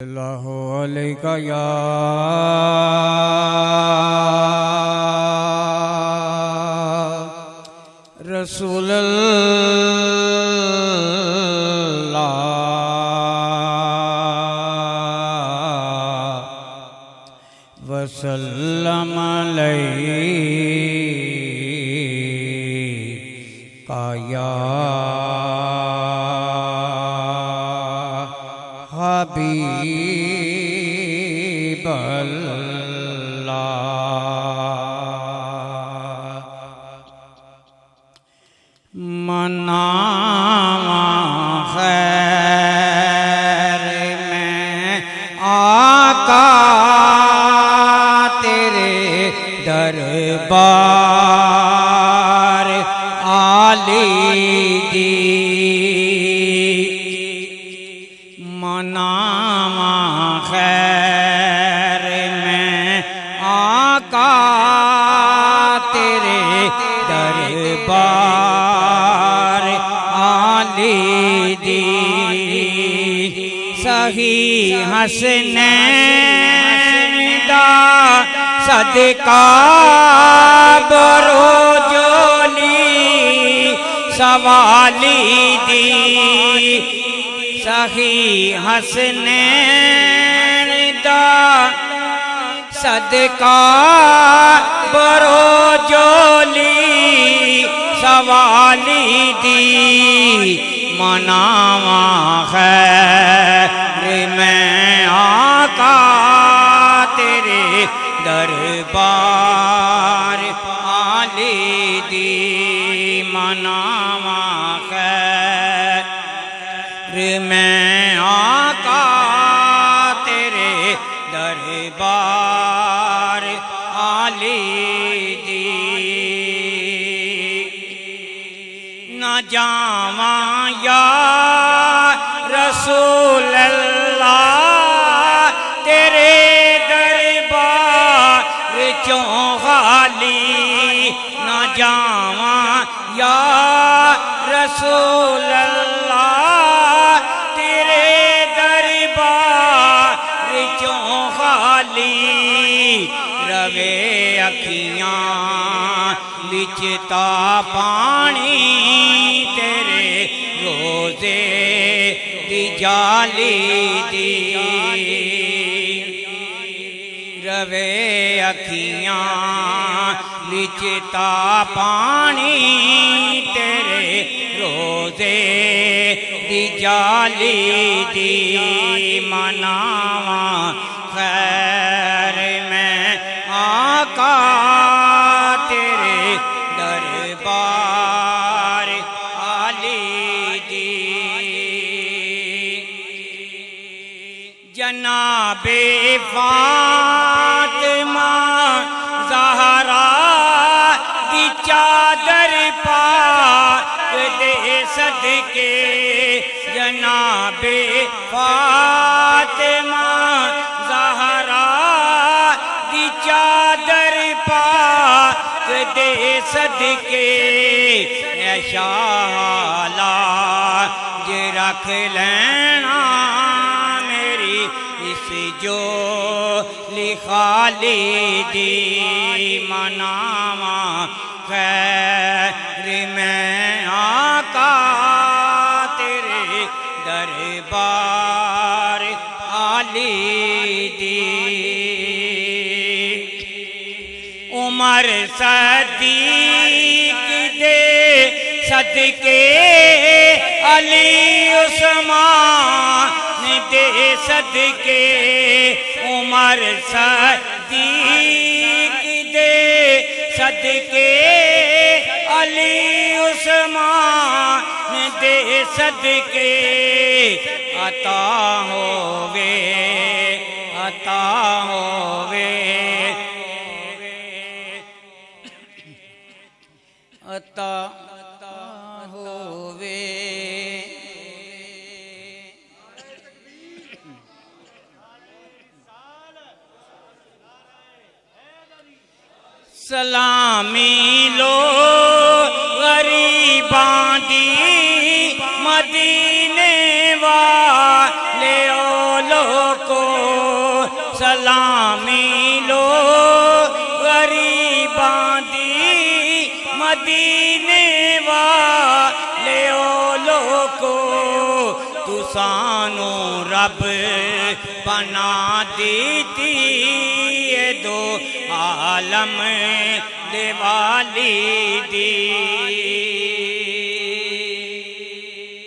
اللہ علیکہ یا رسول اللہ وسلم علیکہ یا حبیب اللہ منام خیر میں آقا تیرے دربار عالی دی منام خیر میں آقا تیرے دربار عالی دی صحیح حسنین دا صدقہ بروجولی سوالی دی صحیح حسنین دا صدقہ بروجولی سوالی دی منام خیر میں آقا تیرے دربار عالی دی منام خیر میں آقا تیرے دربار عالی دی نہ جاواں یا رسول اللہ تیرے دربار چوں خالی نہ جاواں یا رسول اللہ تیرے دربار چوں خالی روے اکھیاں وچ تا پانی تیرے روزے دی جالی دی روے اکھیاں وچ تا پانی تیرے روزے دی جالی دی منام خیر میں آقا تیرے دربار عالی دی جناب فاطمہ زہرا دی چادر پاک دے صدقے جناب فاطمہ زہرا دی چادر پاک دے صدقے اے شالا جے رکھ لینا میری اس جو خالی دی منام خیر میں آقا تیرے دربار عالی دی عمر صدیق دے صدقے علی عثمان دے صدقے عمر صدیق دے صدقے علی عثمان دے صدقے عطا ہووے عطا ہووے عطا ہووے سلامی لو غریباں دی مدینے والے او لوکو سلامی لو غریباں دی مدینے والیو لوکو تسانو رب بنا دیتی اے دو عالم دے والی دی